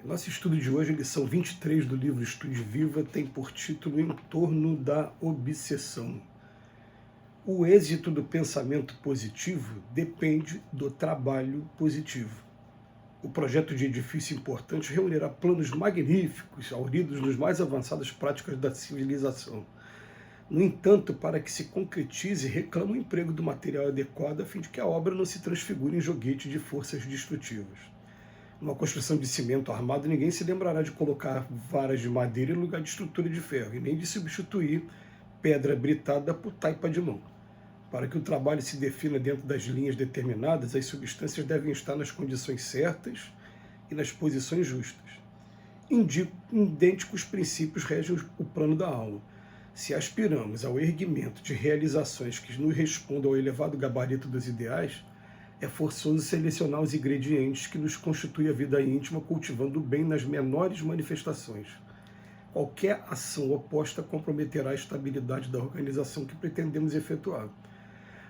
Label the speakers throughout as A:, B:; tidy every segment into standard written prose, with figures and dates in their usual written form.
A: Nosso estudo de hoje, lição 23 do livro Estude Viva, tem por título Em torno da obsessão. O êxito do pensamento positivo depende do trabalho positivo. O projeto de edifício importante reunirá planos magníficos, auridos nas mais avançadas práticas da civilização. No entanto, para que se concretize, reclama o emprego do material adequado a fim de que a obra não se transfigure em joguete de forças destrutivas. Numa construção de cimento armado, ninguém se lembrará de colocar varas de madeira em lugar de estrutura de ferro, e nem de substituir pedra britada por taipa de mão. Para que o trabalho se defina dentro das linhas determinadas, as substâncias devem estar nas condições certas e nas posições justas. Idênticos princípios regem o plano da alma. Se aspiramos ao erguimento de realizações que nos respondam ao elevado gabarito dos ideais, é forçoso selecionar os ingredientes que nos constituem a vida íntima, cultivando o bem nas menores manifestações. Qualquer ação oposta comprometerá a estabilidade da organização que pretendemos efetuar.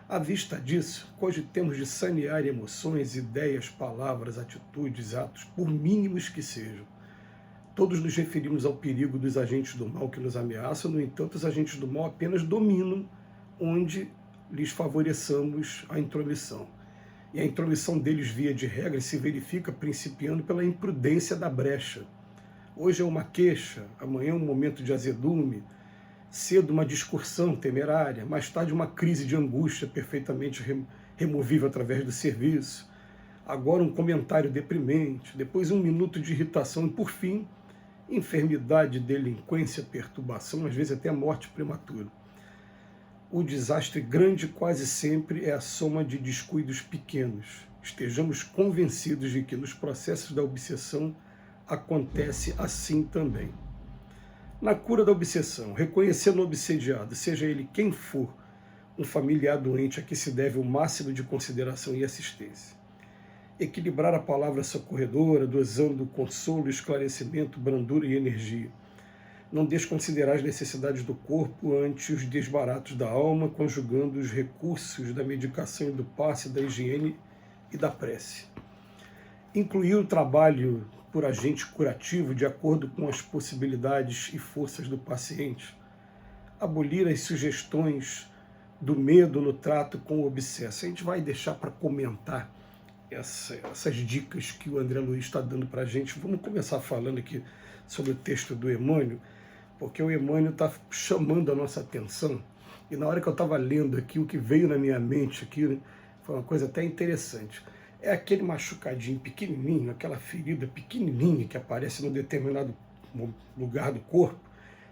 A: À vista disso, cogitemos de sanear emoções, ideias, palavras, atitudes, atos, por mínimos que sejam. Todos nos referimos ao perigo dos agentes do mal que nos ameaçam, no entanto, os agentes do mal apenas dominam onde lhes favoreçamos a intromissão. E a intromissão deles, via de regra, se verifica principiando pela imprudência da brecha. Hoje é uma queixa, amanhã é um momento de azedume, cedo uma discussão temerária, mais tarde uma crise de angústia perfeitamente removível através do serviço, agora um comentário deprimente, depois um minuto de irritação e, por fim, enfermidade, delinquência, perturbação, às vezes até a morte prematura. O desastre grande quase sempre é a soma de descuidos pequenos. Estejamos convencidos de que nos processos da obsessão acontece assim também. Na cura da obsessão, reconhecendo o obsediado, seja ele quem for, um familiar doente a que se deve o máximo de consideração e assistência. Equilibrar a palavra socorredora, dosando consolo, esclarecimento, brandura e energia. Não desconsiderar as necessidades do corpo ante os desbaratos da alma, conjugando os recursos da medicação e do passe, da higiene e da prece. Incluir o trabalho por agente curativo de acordo com as possibilidades e forças do paciente. Abolir as sugestões do medo no trato com o obsesso. A gente vai deixar para comentar essas dicas que o André Luiz está dando para a gente. Vamos começar falando aqui sobre o texto do Emmanuel, porque o Emmanuel está chamando a nossa atenção, e na hora que eu estava lendo aqui, o que veio na minha mente aqui, né, foi uma coisa até interessante. É aquele machucadinho pequenininho, aquela ferida pequenininha que aparece num determinado lugar do corpo,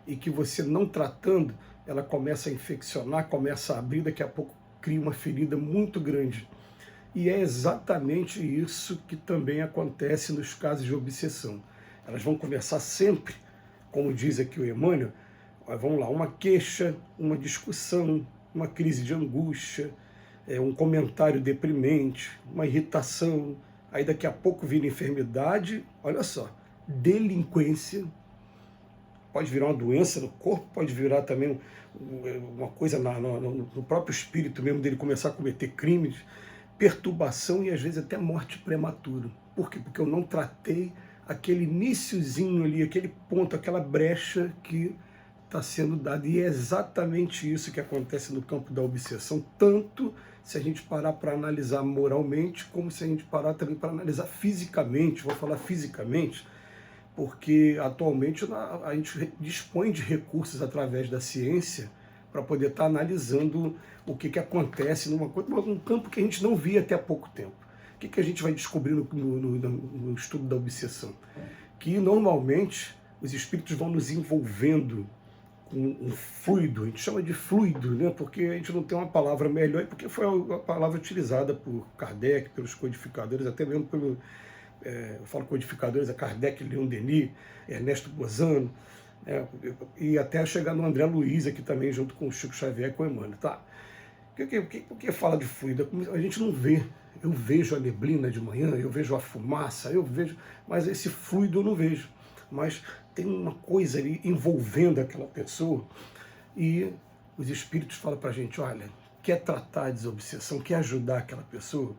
A: e que você não tratando, ela começa a infeccionar, começa a abrir, daqui a pouco cria uma ferida muito grande. E é exatamente isso que também acontece nos casos de obsessão. Elas vão começar sempre, como diz aqui o Emmanuel, vamos lá, uma queixa, uma discussão, uma crise de angústia, um comentário deprimente, uma irritação, aí daqui a pouco vira enfermidade, olha só, delinquência, pode virar uma doença no corpo, pode virar também uma coisa no próprio espírito mesmo dele começar a cometer crimes, perturbação e às vezes até morte prematura. Por quê? Porque eu não tratei aquele iniciozinho ali, aquele ponto, aquela brecha que está sendo dada. E é exatamente isso que acontece no campo da obsessão, tanto se a gente parar para analisar moralmente, como se a gente parar também para analisar fisicamente. Vou falar fisicamente, porque atualmente a gente dispõe de recursos através da ciência para poder estar analisando o que acontece num campo que a gente não via até há pouco tempo. O que a gente vai descobrir no estudo da obsessão? Que normalmente os espíritos vão nos envolvendo com um fluido, a gente chama de fluido, né? Porque a gente não tem uma palavra melhor, porque foi a palavra utilizada por Kardec, pelos codificadores, até mesmo eu falo codificadores, a Kardec, Leon Denis, Ernesto Bozano, e até chegar no André Luiz aqui também, junto com o Chico Xavier e com o Emmanuel, tá? Por que fala de fluido? A gente não vê. Eu vejo a neblina de manhã, eu vejo a fumaça, mas esse fluido eu não vejo. Mas tem uma coisa ali envolvendo aquela pessoa, e os espíritos falam para a gente, olha, quer tratar a desobsessão, quer ajudar aquela pessoa?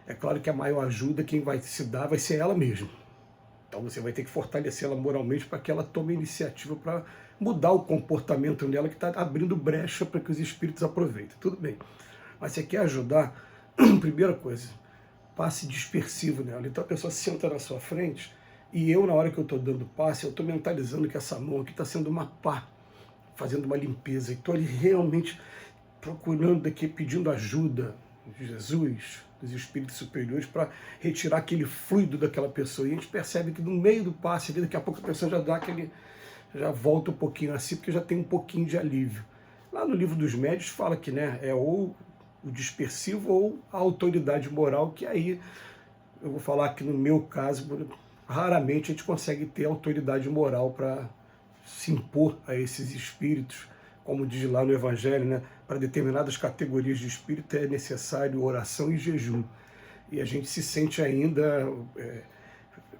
A: É claro que a maior ajuda, quem vai se dar vai ser ela mesma. Então você vai ter que fortalecê-la moralmente para que ela tome a iniciativa para mudar o comportamento nela que está abrindo brecha para que os espíritos aproveitem. Tudo bem. Mas você quer ajudar, primeira coisa, passe dispersivo nela. Então a pessoa senta na sua frente e eu, na hora que eu estou dando passe, eu estou mentalizando que essa mão aqui está sendo uma pá, fazendo uma limpeza. Estou ali realmente procurando aqui, pedindo ajuda de Jesus, dos espíritos superiores, para retirar aquele fluido daquela pessoa. E a gente percebe que no meio do passe, daqui a pouco a pessoa já dá aquele, já volta um pouquinho assim, porque já tem um pouquinho de alívio. Lá no livro dos médios fala que, né, é ou o dispersivo ou a autoridade moral, que aí, eu vou falar que no meu caso, raramente a gente consegue ter autoridade moral para se impor a esses espíritos, como diz lá no Evangelho, né? Para determinadas categorias de espírito é necessário oração e jejum. E a gente se sente ainda,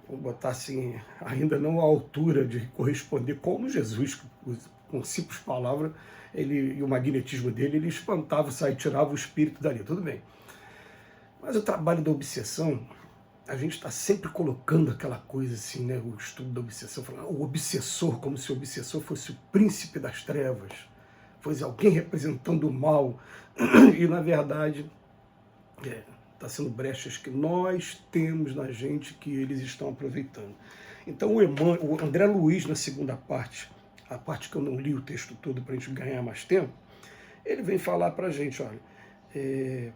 A: vou botar assim, ainda não à altura de corresponder como Jesus, com simples palavras, ele, e o magnetismo dele, ele espantava, tirava o espírito dali, tudo bem. Mas o trabalho da obsessão, a gente está sempre colocando aquela coisa assim, né? O estudo da obsessão, falando, o obsessor, como se o obsessor fosse o príncipe das trevas, fosse alguém representando o mal, e na verdade está sendo brechas que nós temos na gente que eles estão aproveitando. Então o André Luiz, na segunda parte, a parte que eu não li o texto todo para a gente ganhar mais tempo, ele vem falar para a gente, olha,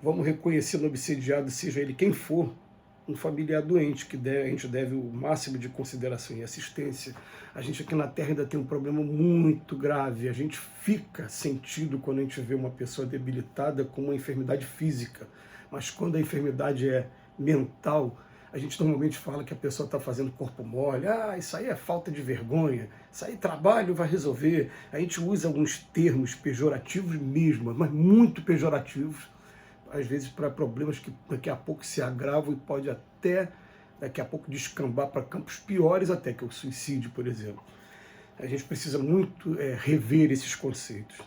A: vamos reconhecer no obsediado, seja ele quem for, um familiar doente, que a gente deve o máximo de consideração e assistência. A gente aqui na Terra ainda tem um problema muito grave, a gente fica sentido quando a gente vê uma pessoa debilitada com uma enfermidade física, mas quando a enfermidade é mental, a gente normalmente fala que a pessoa está fazendo corpo mole, isso aí é falta de vergonha, isso aí trabalho vai resolver. A gente usa alguns termos pejorativos mesmo, mas muito pejorativos, às vezes para problemas que daqui a pouco se agravam e pode até daqui a pouco descambar para campos piores até que o suicídio, por exemplo. A gente precisa muito rever esses conceitos.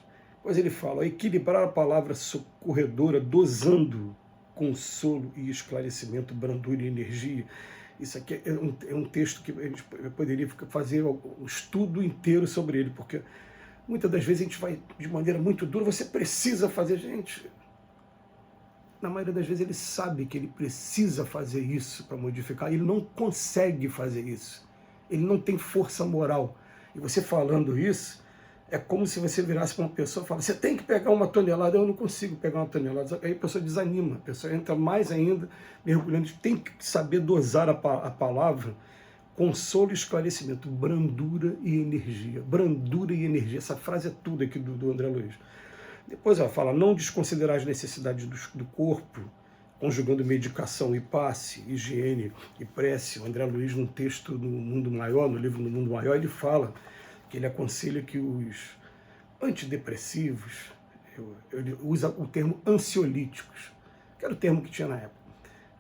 A: Pois ele fala, equilibrar a palavra socorredora, dosando consolo e esclarecimento, brandura e energia. Isso aqui é um texto que a gente poderia fazer um estudo inteiro sobre ele, porque muitas das vezes a gente vai de maneira muito dura, você precisa fazer, gente. Na maioria das vezes ele sabe que ele precisa fazer isso para modificar, ele não consegue fazer isso, ele não tem força moral. E você falando isso, é como se você virasse para uma pessoa e falasse, você tem que pegar 1 tonelada, eu não consigo pegar 1 tonelada. Aí a pessoa desanima, a pessoa entra mais ainda mergulhando, tem que saber dosar a palavra, consolo e esclarecimento, brandura e energia. Brandura e energia, essa frase é tudo aqui do André Luiz. Depois ela fala, não desconsiderar as necessidades do corpo, conjugando medicação e passe, higiene e prece. O André Luiz, num texto no Mundo Maior, no livro No Mundo Maior, ele fala que ele aconselha que os antidepressivos, ele usa o termo ansiolíticos, que era o termo que tinha na época,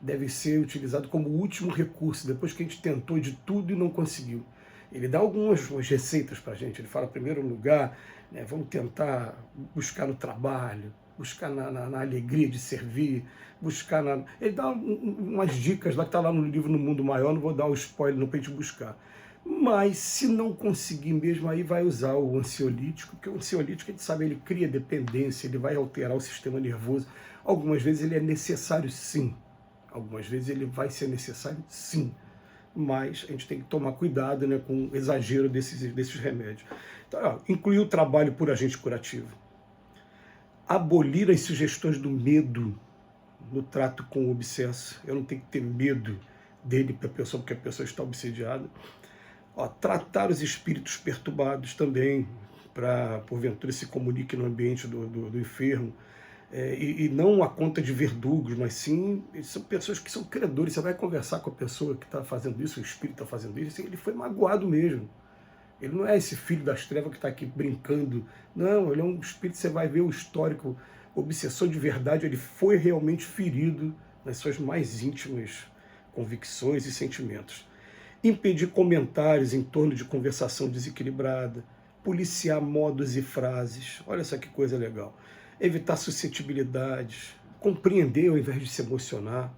A: deve ser utilizado como último recurso, depois que a gente tentou de tudo e não conseguiu. Ele dá algumas receitas para a gente, ele fala, em primeiro lugar, vamos tentar buscar no trabalho, buscar na alegria de servir, buscar na... Ele dá umas dicas lá que está lá no livro No Mundo Maior, não vou dar o spoiler não para a gente buscar. Mas se não conseguir mesmo, aí vai usar o ansiolítico, porque o ansiolítico, a gente sabe, ele cria dependência, ele vai alterar o sistema nervoso. Algumas vezes ele é necessário sim, algumas vezes ele vai ser necessário sim, mas a gente tem que tomar cuidado, né, com o exagero desses remédios. Então, incluir o trabalho por agente curativo. Abolir as sugestões do medo no trato com o obsesso. Eu não tenho que ter medo dele para a pessoa, porque a pessoa está obsediada. Tratar os espíritos perturbados também, para, porventura, se comunique no ambiente do enfermo. E não a conta de verdugos, mas sim, são pessoas que são credores. Você vai conversar com a pessoa que está fazendo isso, o espírito está fazendo isso, ele foi magoado mesmo. Ele não é esse filho das trevas que está aqui brincando. Não, ele é um espírito, você vai ver o histórico, o obsessor de verdade, ele foi realmente ferido nas suas mais íntimas convicções e sentimentos. Impedir comentários em torno de conversação desequilibrada, policiar modos e frases, olha só que coisa legal. Evitar suscetibilidades, compreender ao invés de se emocionar,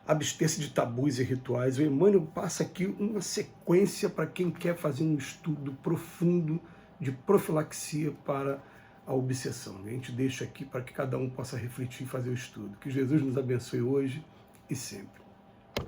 A: abster-se de tabus e rituais. O Emmanuel passa aqui uma sequência para quem quer fazer um estudo profundo de profilaxia para a obsessão. A gente deixa aqui para que cada um possa refletir e fazer o estudo. Que Jesus nos abençoe hoje e sempre.